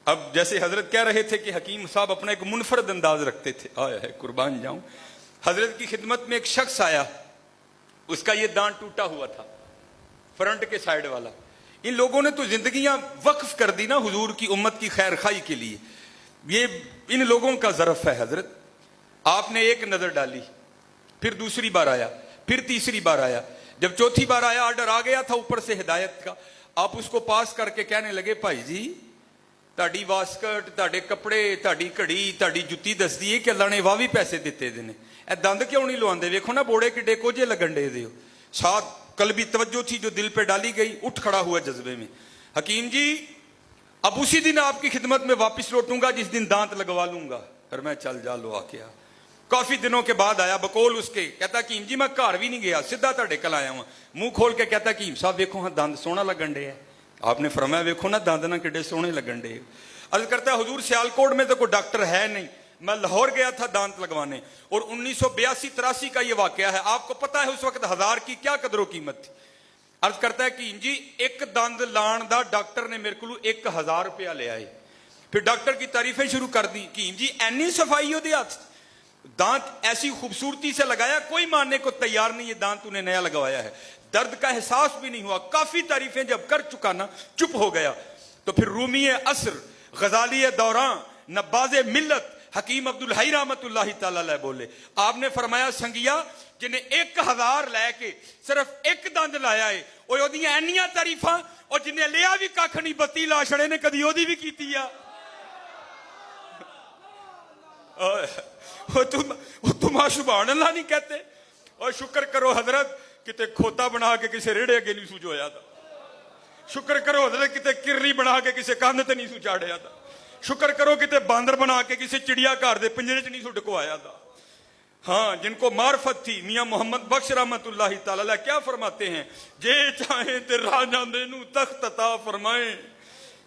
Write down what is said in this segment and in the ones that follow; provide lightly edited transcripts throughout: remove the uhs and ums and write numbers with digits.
اب جیسے حضرت کہہ رہے تھے کہ حکیم صاحب اپنا ایک منفرد انداز رکھتے تھے، آیا ہے قربان جاؤں، حضرت کی خدمت میں ایک شخص آیا، اس کا یہ دانت ٹوٹا ہوا تھا فرنٹ کے سائیڈ والا. ان لوگوں نے تو زندگیاں وقف کر دی نا حضور کی امت کی خیر خائی کے لیے. یہ ان لوگوں کا ظرف ہے حضرت. آپ نے ایک نظر ڈالی، پھر دوسری بار آیا، پھر تیسری بار آیا، جب چوتھی بار آیا آرڈر آ گیا تھا اوپر سے ہدایت کا، آپ اس کو پاس کر کے کہنے لگے بھائی جی تہاڈی واسکٹ، تہاڈے کپڑے، تہاڈی گھڑی، تہاڈی جُتی دسدی ہے کہ اللہ نے واہ بھی پیسے دیتے دے نے، اے دند کیوں نہیں لواندے؟ ویکھو نا بوڑے کڈے کوجے لگن دے دیو. ساتھ قلبی توجہ تھی جو دل پہ ڈالی گئی، اٹھ کھڑا ہوا جذبے میں. حکیم جی اب اسی دن آپ کی خدمت میں واپس لوٹوں گا جس دن دانت لگوا لوں گا. پھر میں چل جا لو آ کے آ. کافی دنوں کے بعد آیا بقول اس کے، کہتا حکیم جی میں گھر بھی نہیں گیا، سیدھا تہاڈے کل آیا ہوں. منہ کھول کے کہتا حکیم صاحب ویکھو ہاں دند سونا لگن ڈے ہے. آپ نے فرمایا ویکھو نا دند نہ کڈے سونے لگن ڈے. عرض کرتا ہے حضور سیالکوٹ میں تو کوئی ڈاکٹر ہے نہیں، میں لاہور گیا تھا دانت لگوانے، اور 1982-83 کا یہ واقعہ ہے. آپ کو پتا ہے اس وقت 1000 کی کیا قدر و قیمت تھی. عرض کرتا ہے کہ جی ایک دند لان دا ڈاکٹر نے میرے کو 1000 روپیہ لے آئے. پھر ڈاکٹر کی تعریفیں شروع کر دی کہ جی اینی صفائی ہو دیا، دانت ایسی خوبصورتی سے لگایا کوئی ماننے کو تیار نہیں، یہ دانت انہیں نیا لگوایا ہے، درد کا احساس بھی نہیں ہوا. کافی تعریفیں جب کر چکا نا چپ ہو گیا. تو پھر رومی عصر، غزالی دوران، نباز ملت حکیم عبدالحی رحمت اللہ تعالی علیہ بولے، آپ نے فرمایا سنگیا جنہیں 1000 لے کے صرف ایک دند لایا ہے وہ اودیاں اینیاں تعریفاں، اور جنہیں لیا بھی کھ نہیں بتی لا چھڑے نے کدی اودی بھی کیتی ہے. تم سبحان اللہ نہیں کہتے؟ اور شکر کرو حضرت کتے کھوتا بنا کے کسی ریڑے اگے نہیں سو جویا تھا. شکر کرو حضرت کتے کرری بنا کے کسی کاندھ تے نہیں سو چاڑیا تھا. شکر کرو کتے باندر بنا کے کسی چڑیا گھر دے پنجرے چ نہیں سو ڈکوایا تھا. ہاں جن کو معرفت تھی. میاں محمد بخش رحمت اللہ تعالی علیہ کیا فرماتے ہیں؟ جے چاہیں تے راجاں دے نو تخت عطا فرمائیں،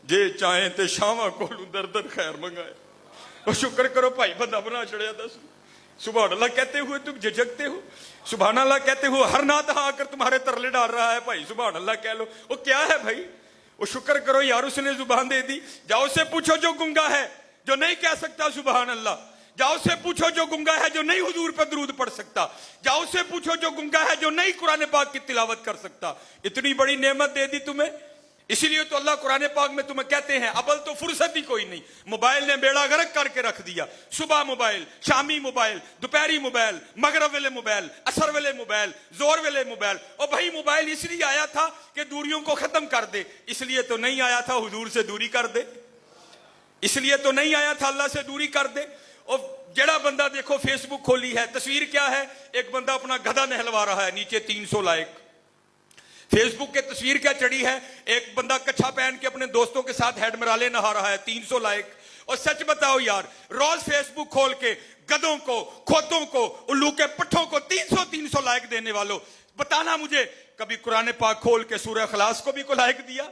جے چاہیں تے شاواں کولوں در در خیر منگائے. اور شکر کرو بھائی بندہ بنا چڑیا تھا. سبحان اللہ کہتے ہوئے تم جھجکتے ہو، سبحان اللہ کہتے ہو ہر نات آ کر تمہارے ترلے ڈال رہا ہے. بھائی سبحان اللہ کہہ لو. وہ کیا ہے بھائی؟ وہ شکر کرو یار اس نے زبان دے دی. جاؤ سے پوچھو جو گنگا ہے جو نہیں کہہ سکتا سبحان اللہ. جاؤ سے پوچھو جو گنگا ہے جو نہیں حضور پر درود پڑھ سکتا. جاؤ سے پوچھو جو گنگا ہے جو نہیں قرآن پاک کی تلاوت کر سکتا. اتنی بڑی نعمت دے دی تمہیں. اسی لیے تو اللہ قرآن پاک میں تمہیں کہتے ہیں ابل تو فرصت ہی کوئی نہیں. موبائل نے بیڑا غرق کر کے رکھ دیا. صبح موبائل، شامی موبائل، دوپہری موبائل، مغرب ویلے موبائل، عصر ویلے موبائل، زور ویلے موبائل. اور بھائی موبائل اس لیے آیا تھا کہ دوریوں کو ختم کر دے، اس لیے تو نہیں آیا تھا حضور سے دوری کر دے. اس لیے تو نہیں آیا تھا اللہ سے دوری کر دے. اور جڑا بندہ دیکھو فیس بک کھولی ہے، تصویر کیا ہے؟ ایک بندہ اپنا گدھا نہلوا رہا ہے، نیچے 300 لائک. فیس بک کے تصویر کیا چڑھی ہے؟ ایک بندہ کچھا پہن کے اپنے دوستوں کے ساتھ ہیڈ مرالے نہا رہا ہے، 300 لائک. اور سچ بتاؤ یار روز فیس بک کھول کے گدھوں کو، کھوتوں کو، الو کے پٹھوں کو 300 لائک دینے والوں، بتانا مجھے کبھی قرآن پاک کھول کے سورہ اخلاص کو بھی کو لائک دیا؟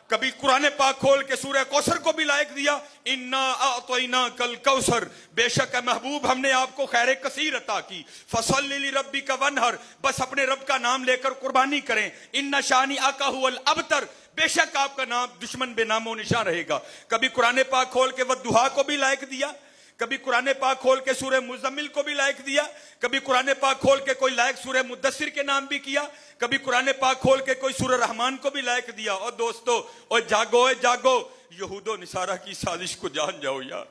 کبھی قرآن پاک کھول کے سورہ کوثر کو بھی لائک دیا؟ انا اعطیناک الکوثر، بے شک اے محبوب ہم نے آپ کو خیر کثیر عطا کی. فصلی لربک وانحر، بس اپنے رب کا نام لے کر قربانی کریں. ان شانئک ھو الابتر، بے شک آپ کا نام دشمن بے نام و نشان رہے گا. کبھی قرآن پاک کھول کے والضحیٰ کو بھی لائک دیا؟ کبھی قرآن پاک کھول کے سورہ مزمل کو بھی لائک دیا؟ کبھی قرآن پاک کھول کے کوئی لائک سورہ مدثر کے نام بھی کیا؟ کبھی قرآن پاک کھول کے کوئی سورہ رحمان کو بھی لائک دیا؟ اور دوستو اور جاگو جاگو، یہود و نصارہ کی سازش کو جان جاؤ یار.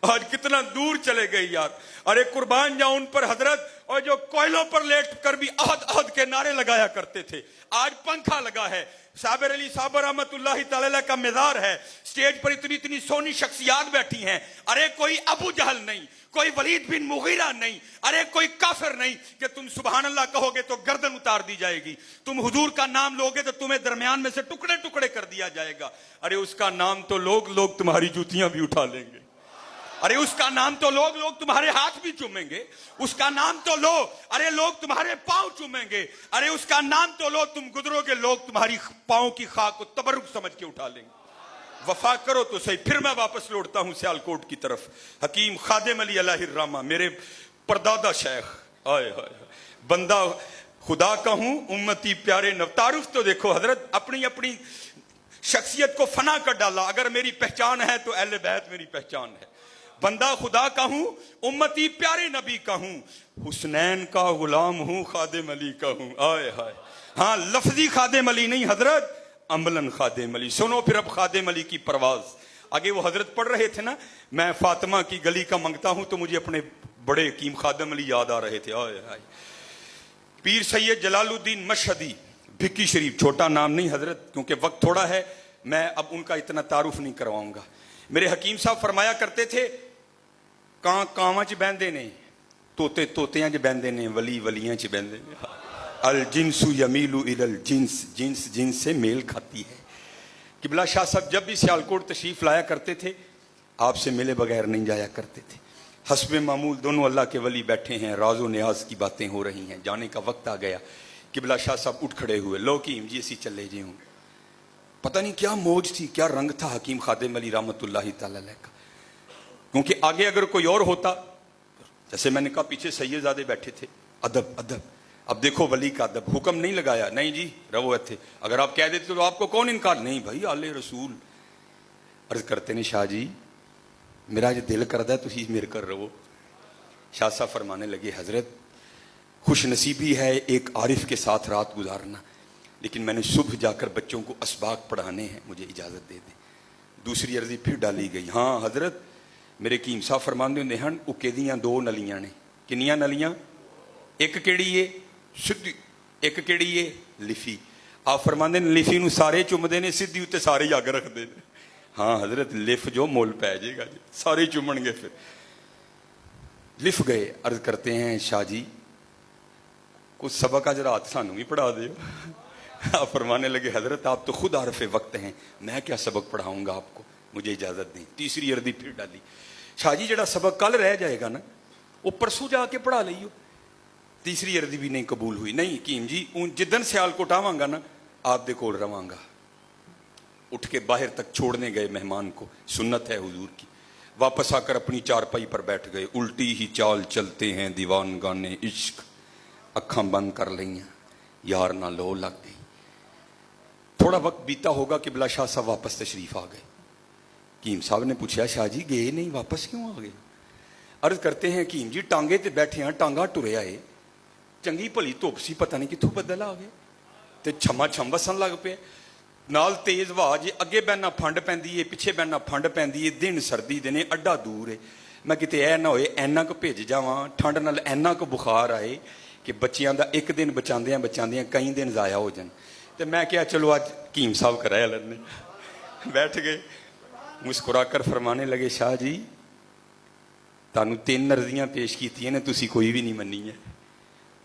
آج کتنا دور چلے گئے یار. ارے قربان جاؤ ان پر حضرت، اور جو کوئلوں پر لیٹ کر بھی عہد عہد کے نعرے لگایا کرتے تھے. آج پنکھا لگا ہے. صابر علی صاحب رحمت اللہ تعالی کا مزار ہے. سٹیج پر اتنی سونی شخصیات بیٹھی ہیں. ارے کوئی ابو جہل نہیں، کوئی ولید بن مغیرہ نہیں، ارے کوئی کافر نہیں کہ تم سبحان اللہ کہو گے تو گردن اتار دی جائے گی. تم حضور کا نام لوگے تو تمہیں درمیان میں سے ٹکڑے ٹکڑے کر دیا جائے گا. ارے اس کا نام تو لوگ تمہاری جوتیاں بھی اٹھا لیں گے. ارے اس کا نام تو لوگ تمہارے ہاتھ بھی چومیں گے. اس کا نام تو ارے لوگ تمہارے پاؤں چومیں گے. ارے اس کا نام تو تم گزرو گے، لوگ تمہاری پاؤں کی خاک کو تبرک سمجھ کے اٹھا لیں گے. وفا کرو تو صحیح. پھر میں واپس لوٹتا ہوں سیالکوٹ کی طرف. حکیم خادم علی علیہ الرحمہ، میرے پردادا شیخ، آئے ہائے بندہ خدا کا ہوں، امتی پیارے نو. تعارف تو دیکھو حضرت، اپنی شخصیت کو فنا کر ڈالا. اگر میری پہچان ہے تو اہل بیت میری پہچان ہے. بندہ خدا کا ہوں, امتی پیارے نبی کا ہوں, حسنین کا غلام ہوں, خادم علی کا ہوں. آئے ہائے. ہاں لفظی خادم علی نہیں حضرت, عملاً خادم علی. سنو پھر اب خادم علی کی پرواز. آگے وہ حضرت پڑھ رہے تھے نا, میں فاطمہ کی گلی کا منگتا ہوں, تو مجھے اپنے بڑے حکیم خادم علی یاد آ رہے تھے. آئے ہائے. پیر سید جلال الدین مشہدی, بھکی شریف, چھوٹا نام نہیں حضرت, کیونکہ وقت تھوڑا ہے, میں اب ان کا اتنا تعارف نہیں کرواؤں گا. میرے حکیم صاحب فرمایا کرتے تھے, کاں کاواں چ بہندے نے, توتے توتیاں چ بہندے نے, ولی ولیاں چ بہندے نے. الجنس یمیل الی الجنس, جنس جنس سے میل کھاتی ہے. قبلہ شاہ صاحب جب بھی سیالکوٹ تشریف لایا کرتے تھے, آپ سے ملے بغیر نہیں جایا کرتے تھے. حسب معمول دونوں اللہ کے ولی بیٹھے ہیں, راز و نیاز کی باتیں ہو رہی ہیں, جانے کا وقت آ گیا. قبلہ شاہ صاحب اٹھ کھڑے ہوئے, لو کیم جی اسی چلے جی ہوں. پتہ نہیں کیا موج تھی, کیا رنگ تھا حکیم خادم علی رحمت اللہ تعالی علیہ کا. کیونکہ آگے اگر کوئی اور ہوتا, جیسے میں نے کہا پیچھے سید زادے بیٹھے تھے, ادب ادب. اب دیکھو ولی کا ادب, حکم نہیں لگایا, نہیں جی رہو تھے. اگر آپ کہہ دیتے تو آپ کو کون انکار, نہیں بھائی آل رسول. عرض کرتے نے, شاہ جی میرا جو دل کردا ہے تسی میرے کر رہو. شاہ صاحب فرمانے لگے, حضرت خوش نصیبی ہے ایک عارف کے ساتھ رات گزارنا, لیکن میں نے صبح جا کر بچوں کو اسباق پڑھانے ہیں, مجھے اجازت دے دیں. دوسری عرضی پھر ڈالی گئی. ہاں حضرت میرے حکیم صاحب فرماندے ہوندے ہن, اکے دیاں دو نلیاں نے. کنیاں نلیاں؟ ایک کیڑی ہے سدھی, ایک کیڑی ہے لفی. آپ فرماندے نے لفی نو سارے چومدے نے, سدھی اتے سارے ہی اگ رکھدے نے. ہاں حضرت لف جو مول پی جائے گا جی, سارے چومن گے. پھر لف گئے. عرض کرتے ہیں, شاہ جی کچھ سبق آج رات سانو بھی پڑھا دے. آپ فرمانے لگے, حضرت آپ تو خود عارف وقت ہیں, میں کیا سبق پڑھاؤں گا آپ کو, مجھے اجازت دیں. تیسری عرضی پھر ڈالی. شاہ جی جڑا سبق کل رہ جائے گا نا, وہ پرسوں جا کے پڑھا لئیو. تیسری عرضی بھی نہیں قبول ہوئی. نہیں حکیم جی جدن سیالکوٹ آواں گا نا, آپ دے کول رواں گا. اٹھ کے باہر تک چھوڑنے گئے مہمان کو, سنت ہے حضور کی. واپس آ کر اپنی چارپائی پر بیٹھ گئے. الٹی ہی چال چلتے ہیں دیوان گانے عشق, اکھاں بند کر لئیاں یار نہ لو لگ گئی. تھوڑا وقت بیتا ہوگا, قبلہ شاہ صاحب واپس تشریف آ گئے. حکیم صاحب نے پوچھا, شاہ جی گئے نہیں, واپس کیوں آ گئے؟ عرض کرتے ہیں, حکیم جی ٹانگے تے بیٹھے ہیں, ٹانگا ٹریا ہے, چنگی بھلی دھوپ سی, پتہ نہیں کتوں بدل آ گئے تے چھما چھم وسن لگ پے. نال تیز ہوا جی, اگے بہنا پھنڈ پیندی ہے, پیچھے بہنا پھنڈ پیندی ہے, دن سردی دے نے, اڈا دور ہے. میں کتے اے نہ ہوئے اینا کو بھیج جاواں, ٹھنڈ نال اینا کو بخار آئے کہ بچیاں دا ایک دن بچاندیاں کئی دن ضائع ہو جان. تے میں کیا چلو آج حکیم صاحب کرایا لڑنے. بیٹھ گئے, مسکرا کر فرمانے لگے, شاہ جی تانوں 3 عرضیاں پیش کیتی ہیں, تسی کوئی بھی نہیں منی ہے.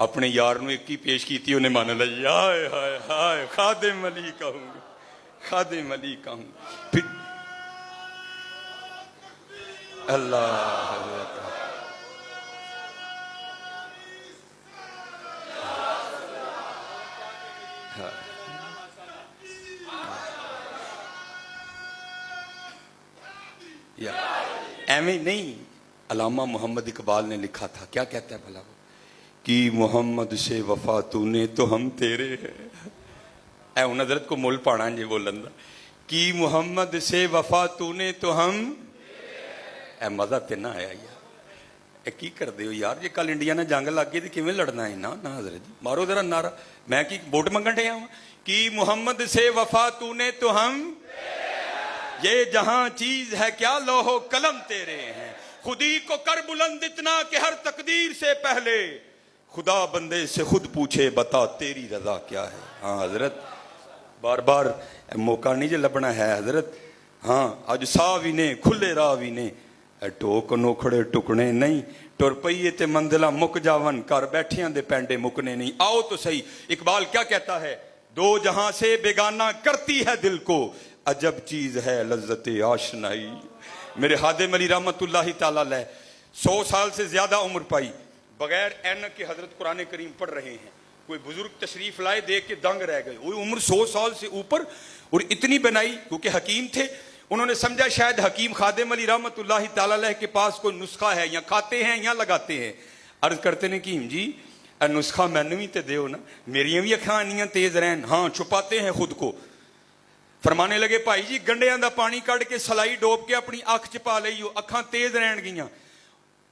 اپنے یار نو ایک ہی پیش کیتی, انہیں مان لئی. ہائے ہائے ہائے, خادم علی کہوں گا, خادم علی کہوں. پھر اللہ ایویں نہیں, علامہ محمد اقبال نے لکھا تھا, کیا کہتا ہے بھلا وہ, کہ محمد سے وفا تو نے تو ہم تیرے ہیں. اے ان حضرت کو مول پانا جی بولن دا, کہ محمد سے وفا تو نے تو ہم. اے مزہ تے نہ آیا یار, اے کی کر دے ہو یار, جی کل انڈیا نے جنگ لگ گئی تو کیویں لڑنا ہے؟ نا حضرت جی مارو ذرا نعرہ. میں کی ووٹ منگن ڈیا ہوں, کہ محمد سے وفا تو نے تو ہم, یہ جہاں چیز ہے کیا لوہو قلم تیرے ہیں. خودی کو کر بلند اتنا کہ ہر تقدیر سے پہلے خدا بندے سے خود پوچھے, بتا تیری رضا کیا ہے. ہاں حضرت بار بار موقع نہیں جو لبنا ہے حضرت. ہاں اج سا بھی نے کھلے راہ بھی نے, ٹوک نوکھڑے ٹکنے نہیں, ٹر پئیے تے منزلہ مک جاون, کر بیٹھیاں دے پینڈے مکنے نہیں. آؤ تو صحیح, اقبال کیا کہتا ہے, 2 جہاں سے بیگانہ کرتی ہے دل کو, عجب چیز ہے لذت آشنائی. میرے خادم علی رحمت اللہ تعالی علیہ 100 سال سے زیادہ عمر پائی, بغیر اینک کے حضرت قرآن کریم پڑھ رہے ہیں. کوئی بزرگ تشریف لائے, دیکھ کے دنگ رہ گئے. وہ عمر 100 سال سے اوپر, اور اتنی بنائی, کیونکہ حکیم تھے. انہوں نے سمجھا شاید حکیم خادم علی رحمت اللہ تعالی علیہ کے پاس کوئی نسخہ ہے, یا کھاتے ہیں یا لگاتے ہیں. عرض کرتے ہیں کہ جی نسخہ مینوں بھی تے دیو نا, میریاں بھی اکھاں انیاں تیز رہن. ہاں چھپاتے ہیں خود کو. ਫਰਮਾਨੇ ਲਗੇ ਭਾਈ ਜੀ ਗੰਡਿਆਂ ਦਾ ਪਾਣੀ ਕੱਢ ਕੇ ਸਲਾਈ ਡੋਬ ਕੇ ਆਪਣੀ ਅੱਖ 'ਚ ਪਾ ਲਈ, ਉਹ ਅੱਖਾਂ ਤੇਜ਼ ਰਹਿਣਗੀਆਂ।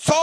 100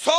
100